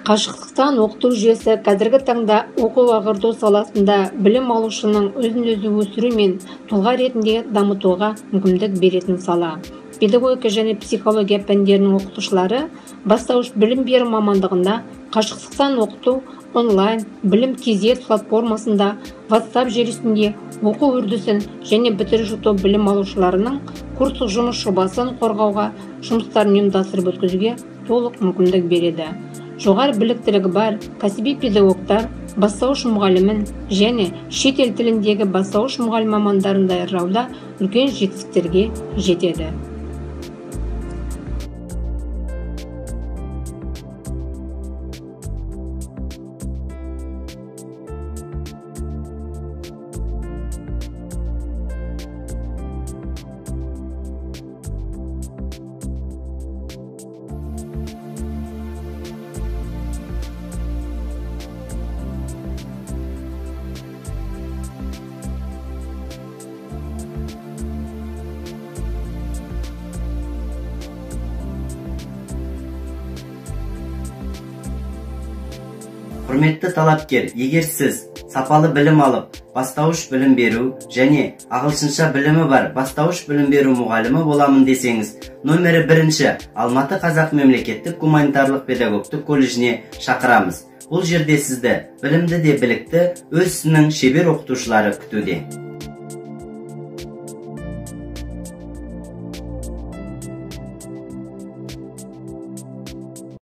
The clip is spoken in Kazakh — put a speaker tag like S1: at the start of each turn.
S1: Қашықтықтан оқыту жүйесі қазіргі таңда оқу ағарту саласында білім алушының өзін-өзі өсіру мен тұлға ретінде дамытуға мүмкіндік беретін сала. Педагогика және психология пәндерінің оқытушылары бастауыш білім беру мамандығында қашықтықтан оқыту онлайн білім кезет платформасында WhatsApp желісінде оқу үрдісін және бітіруші топ білім алушыларының курстық жұмыс жобасын қорғауға жұмыстарын ұйымдастырып өткізуге толық мүмкіндік береді. Жоғары біліктілігі бар кәсіби педагогтар бастауыш мұғалімін және шет ел тіліндегі бастауыш мұғалім мамандарын даярлауда үлкен жетістіктерге жетеді.
S2: Құрметті талапкер, егер сіз сапалы білім алып, бастауыш білім беру және ағылшынша білімі бар бастауыш білім беру мұғалімі боламын десеңіз, номері 1 Алматы Қазақ мемлекеттік гуманитарлық педагогтық колледжіне шақырамыз. Бұл жерде сізді білімді де білікті өз ісінің шебер оқытушылары күтуде.